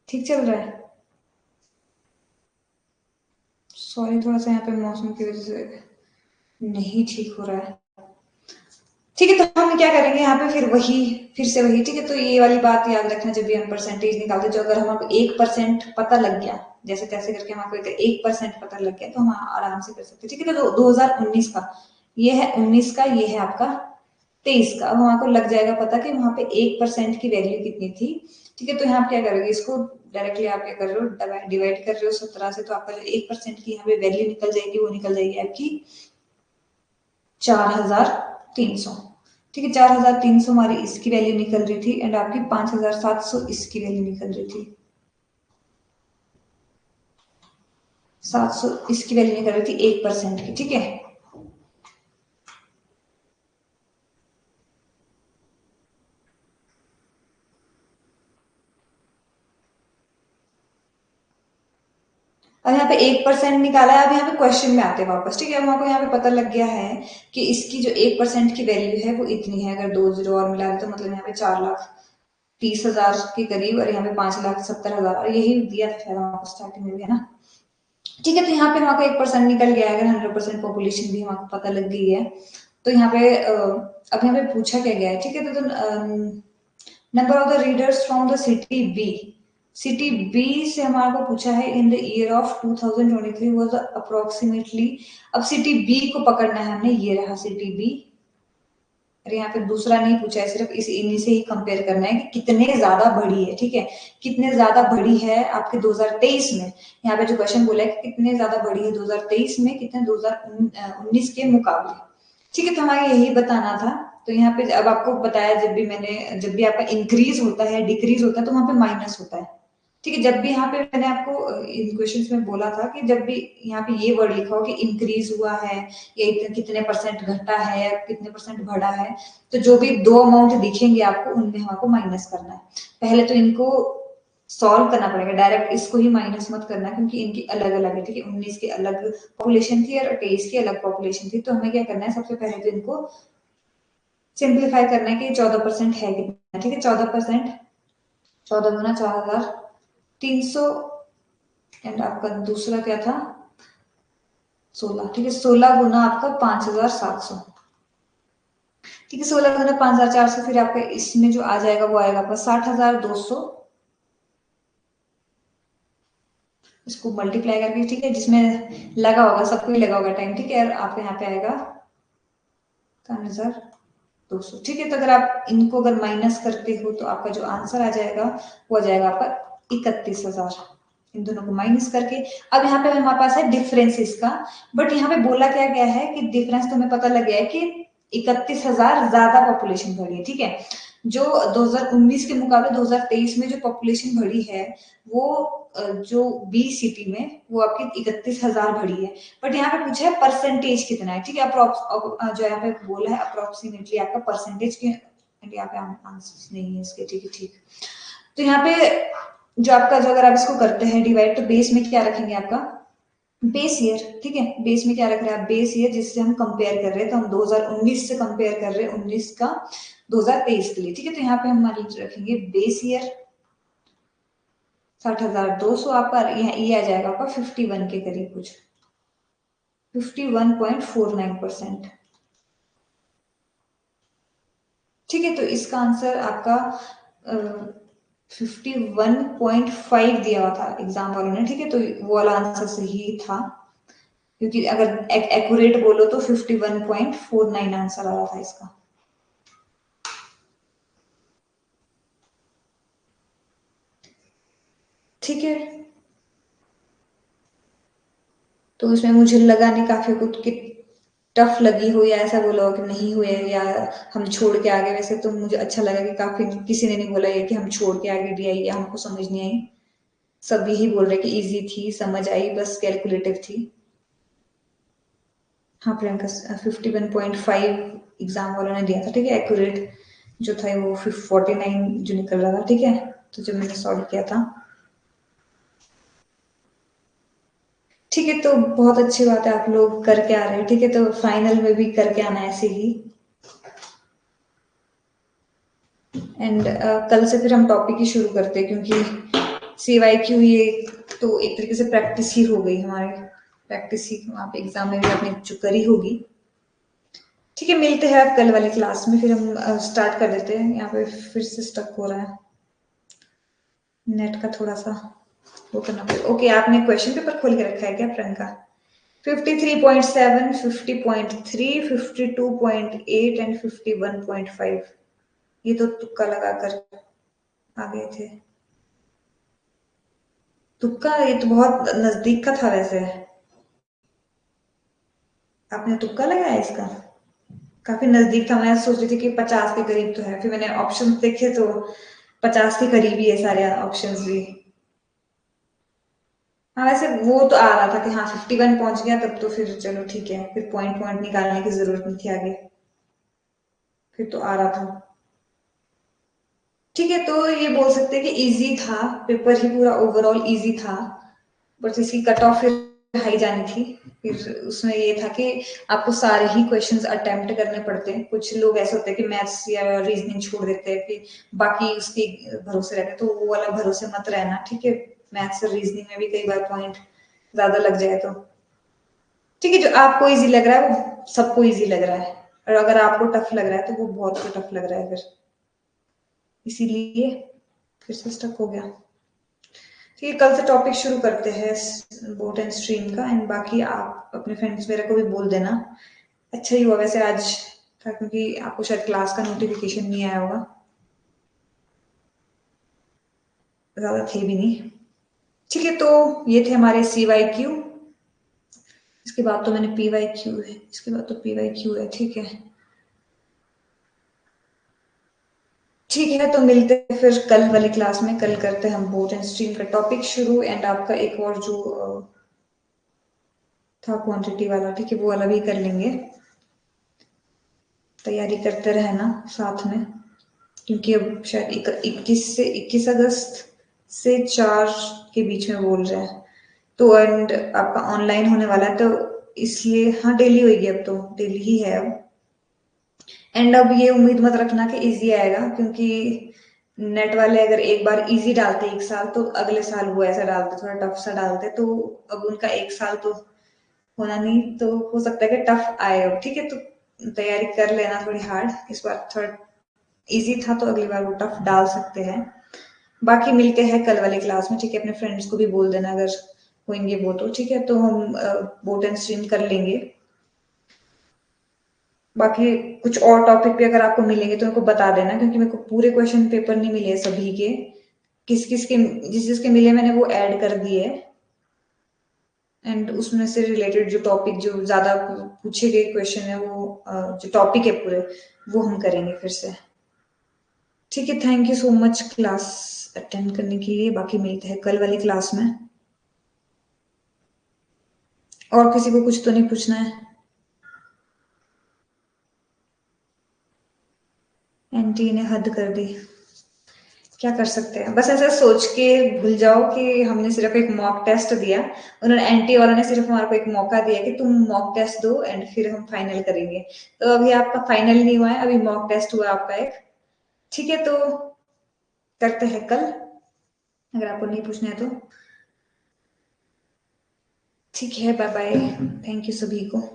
[SPEAKER 1] ठीक चल रहा है। सॉरी, थोड़ा सा यहाँ पे मौसम की वजह से नहीं ठीक हो रहा है। ठीक है, तो हम क्या करेंगे यहाँ पे फिर से वही। ठीक है, तो ये वाली बात याद रखना, जब भी हम परसेंटेज निकालते, जो अगर हमको 1% पता लग गया, जैसे तैसे करके हमको 1% पता लग गया, तो हम आराम से कर सकते हैं। ठीक है, तो 2019 का ये है, 19 का ये है आपका, 23 का। अब हमको लग जाएगा पता कि वहां पे 1% की वैल्यू कितनी थी। ठीक है, तो यहाँ क्या करोगे, इसको डायरेक्टली आप क्या कर रहे हो, डिवाइड कर रहे हो 17 से, तो आपका जो 1% की यहाँ पे वैल्यू निकल जाएगी, वो निकल जाएगी आपकी 4,300। ठीक है, 4,300 हमारी इसकी वैल्यू निकल रही थी, एंड आपकी 5,700 इसकी वैल्यू निकल रही थी। 700 इसकी वैल्यू निकल रही थी 1% की। ठीक है, अब यहाँ पे 1% निकाला है। अब यहाँ पे क्वेश्चन में आते हैं वापस। ठीक है, अब हमको यहाँ पे पता लग गया है कि इसकी जो 1% की वैल्यू है वो इतनी है। अगर 2 जीरो और मिला दे तो मतलब यहाँ पे 4,30,000 के करीब, और यहाँ पे 5,70,000, और यही दिया था शायद हमको स्टार्टिंग में भी, है ना। ठीक है, तो यहाँ पे हमको 1% निकल गया है। अगर 100% पॉपुलेशन भी हमको पता लग गई है, तो यहाँ पे अब यहाँ पे पूछा क्या गया है। ठीक है, तो number of the readers from the city B, city B से हमारे को पूछा है in the year of 2023 was approximately. अब सिटी बी को पकड़ना है हमने, ये रहा सिटी बी। और यहाँ पे दूसरा नहीं पूछा है, सिर्फ इस इन्हीं से ही कंपेयर करना है कि कितने ज्यादा बढ़ी है। ठीक है, कितने ज्यादा बढ़ी है आपके 2023 में। यहाँ पे जो क्वेश्चन बोला है कि कितने ज्यादा बढ़ी है 2023 में, कितने 2019 के मुकाबले। ठीक है, तो हमें यही बताना था। तो यहाँ पे अब आपको बताया, जब भी आपका इंक्रीज होता है, डिक्रीज होता है, तो वहां पे माइनस होता है। ठीक है, जब भी यहाँ पे मैंने आपको इन क्वेश्चंस में बोला था कि जब भी यहाँ पे ये वर्ड लिखा हो कि इंक्रीज हुआ है, या कितने परसेंट घटा है, या कितने परसेंट बढ़ा है, तो जो भी दो अमाउंट दिखेंगे आपको, उनमें हमको माइनस करना है। पहले तो इनको सॉल्व करना पड़ेगा, डायरेक्ट इसको ही माइनस मत करना, क्योंकि इनकी अलग अलग है। ठीक है, 19 की अलग पॉपुलेशन थी और 23 की अलग पॉपुलेशन थी, तो हमें क्या करना है, सबसे पहले तो इनको सिंप्लीफाई करना है कि 14% है कितना, ठीक है। 14%, 14 गुना 4,300 एंड आपका दूसरा क्या था 16, ठीक है। 16 गुना आपका 5,700, ठीक है। 16 गुना 5,400, फिर आपका इसमें जो आ जाएगा वो आएगा आपका 60,200, इसको मल्टीप्लाई करके, ठीक है, जिसमें लगा होगा सबको ही लगा होगा टाइम, ठीक है। और आपके यहाँ पे आएगा 5,200, ठीक है। तो अगर आप इनको अगर माइनस करते हो तो आपका जो आंसर आ जाएगा वो आ जाएगा आपका 31,000, इन दोनों को माइनस करके। अब यहाँ पे हमारे पास है डिफरेंस इसका, बट यहाँ पे बोला क्या गया है कि डिफरेंस तो हमें पता लग गया है कि 31,000 ज्यादा पॉपुलेशन बढ़ी है, ठीक है। जो 2019 के मुकाबले 2023 में जो पॉपुलेशन बढ़ी है वो जो बी सिटी में वो आपकी 31,000 बढ़ी है, बट यहाँ पे पूछा है परसेंटेज कितना है, ठीक है। जो यहाँ पे बोला है अप्रोक्सीमेटली आपका परसेंटेज के, यहाँ पे आंसर नहीं है इसके, ठीक है, ठीक। तो यहाँ पे जो आपका, जो अगर आप इसको करते हैं डिवाइड, तो बेस में क्या रखेंगे आपका बेस ईयर, ठीक है। बेस में क्या रख रहे हैं आप बेस ईयर, जिससे हम कंपेयर कर रहे हैं, तो हम 2019 से कंपेयर कर रहे हैं 19 का 2023 के लिए, ठीक है। तो यहाँ पे हम रखेंगे बेस ईयर 60,200, आपका ये आ जाएगा आपका 51 के करीब कुछ, 51.49%, ठीक है। तो इसका आंसर आपका 51.5 दिया हुआ था एग्जाम वालों ने, ठीक है। तो वो वाला आंसर सही था, क्योंकि अगर एक्यूरेट बोलो तो 51.49 आंसर आ रहा था इसका। ठीक है, तो इसमें मुझे लगा नहीं काफी कुछ कि टफ लगी हो या ऐसा बोला हो कि नहीं हुए या हम छोड़ के आगे। वैसे तो मुझे अच्छा लगा कि काफी किसी ने नहीं बोला ये कि हम छोड़ के आगे भी आई या हमको समझ नहीं आई, सभी ही बोल रहे कि इजी थी, समझ आई, बस कैलकुलेटिव थी। हाँ प्रियंका, 51.5 एग्जाम वालों ने दिया था, ठीक है। एक्यूरेट जो था वो 49 जो निकल रहा था, ठीक है। तो जब मैंने सॉल्व किया था, ठीक है। तो बहुत अच्छी बात है आप लोग करके आ रहे हैं, ठीक है। तो फाइनल में भी करके आना ऐसे ही। एंड कल से फिर हम टॉपिक ही शुरू करते हैं, क्योंकि CYQ ये तो एक तरीके से प्रैक्टिस ही हो गई हमारे, प्रैक्टिस ही वहाँ पे एग्जाम में भी आपने जो करी होगी। ठीक है, मिलते हैं आप कल वाली क्लास में, फिर हम स्टार्ट कर देते हैं। यहाँ पे फिर से स्टक हो रहा है नेट का थोड़ा सा वो करना पड़ेगा। ओके, आपने क्वेश्चन पेपर खोल के रखा है क्या प्रियंका? 53.7, 50.3, 52.8 एंड 51.5, ये तो तुक्का लगा कर आ गए थे। तुक्का, ये तो बहुत नजदीक का था वैसे, आपने तुक्का लगाया इसका? काफी नजदीक था। मैं सोच रही थी कि 50 के करीब तो है, फिर मैंने ऑप्शंस देखे तो 50 के करीब ही है सारे ऑप्शंस भी। हाँ वैसे वो तो आ रहा था कि हाँ 51 पहुंच गया, तब तो फिर चलो ठीक है, फिर पॉइंट पॉइंट निकालने की जरूरत नहीं थी आगे, फिर तो आ रहा था। ठीक है, तो ये बोल सकते हैं कि इजी था पेपर, ही पूरा ओवरऑल इजी था, बट इसकी कट ऑफ फिर हाई जानी थी। फिर उसमें ये था कि आपको सारे ही क्वेश्चंस अटेम्प्ट करने पड़ते हैं। कुछ लोग ऐसे होते हैं कि मैथ्स या रीजनिंग छोड़ देते हैं कि बाकी उसके भरोसे रहते हैं, तो वो वाला भरोसे मत रहना, ठीक है। मैथ्स और रीजनिंग में भी कई बार पॉइंट ज्यादा लग जाए तो, ठीक है, जो आपको इजी लग रहा है वो सबको इजी लग रहा है, और अगर आपको टफ लग रहा है तो वो बहुत को टफ लग रहा है फिर, इसीलिए फिर से स्टक हो गया। ठीक है, कल से टॉपिक शुरू करते हैं बोट एंड स्ट्रीम का, एंड बाकी आप अपने फ्रेंड्स वगैरह को भी बोल देना। अच्छा ही हुआ वैसे आज था, क्योंकि आपको शायद क्लास का नोटिफिकेशन नहीं आया होगा, ज्यादा थे भी नहीं। ठीक है, तो ये थे हमारे CYQ, इसके बाद तो मैंने PYQ है, इसके बाद तो PYQ है, ठीक है। ठीक है, तो मिलते हैं फिर कल वाली क्लास में। कल करते हैं हम बोट एंड स्ट्रीम का टॉपिक शुरू, एंड आपका एक और जो था क्वांटिटी वाला, ठीक है, वो वाला भी कर लेंगे। तैयारी करते रहना साथ में, क्योंकि अब शायद 21 अगस्त से 4 के बीच में बोल रहे हैं, तो एंड आपका ऑनलाइन होने वाला है, तो इसलिए हाँ डेली होगी, अब तो डेली ही है अब। एंड अब ये उम्मीद मत रखना कि इजी आएगा, क्योंकि नेट वाले अगर एक बार इजी डालते एक साल, तो अगले साल वो ऐसा डालते, थोड़ा टफ सा डालते, तो अब उनका एक साल तो होना नहीं, तो हो सकता है कि टफ आए अब। ठीक है, तो तैयारी कर लेना थोड़ी हार्ड, इस बार थोड़ा इजी था तो अगली बार वो टफ डाल सकते हैं। बाकी मिलते हैं कल वाली क्लास में, ठीक है, अपने फ्रेंड्स को भी बोल देना अगर होंगे वो, तो ठीक है, तो हम बोट एंड स्ट्रीम कर लेंगे। बाकी कुछ और टॉपिक भी अगर आपको मिलेंगे तो मेरे को बता देना, क्योंकि मेरे को पूरे क्वेश्चन पेपर नहीं मिले सभी के, किस किस के जिस जिसके मिले मैंने वो ऐड कर दिए, एंड उसमें से रिलेटेड जो टॉपिक जो ज्यादा पूछे गए क्वेश्चन है वो जो टॉपिक है पूरे, वो हम करेंगे फिर से। ठीक है, thank you so much class attend करने के लिए। बाकी मिलते हैं कल वाली क्लास में। और किसी को कुछ तो नहीं पूछना है? एंटी ने हद कर दी, क्या कर सकते हैं, बस ऐसा सोच के भूल जाओ कि हमने सिर्फ एक मॉक टेस्ट दिया, उन्होंने एंटी वालों ने सिर्फ हमारे को एक मौका दिया कि तुम मॉक टेस्ट दो एंड फिर हम फाइनल करेंगे। तो अभी आपका फाइनल नहीं हुआ है, अभी मॉक टेस्ट हुआ आपका एक। ठीक है, तो करते हैं कल, अगर आपको नहीं पूछना है तो। ठीक है, बाय बाय, थैंक यू सभी को।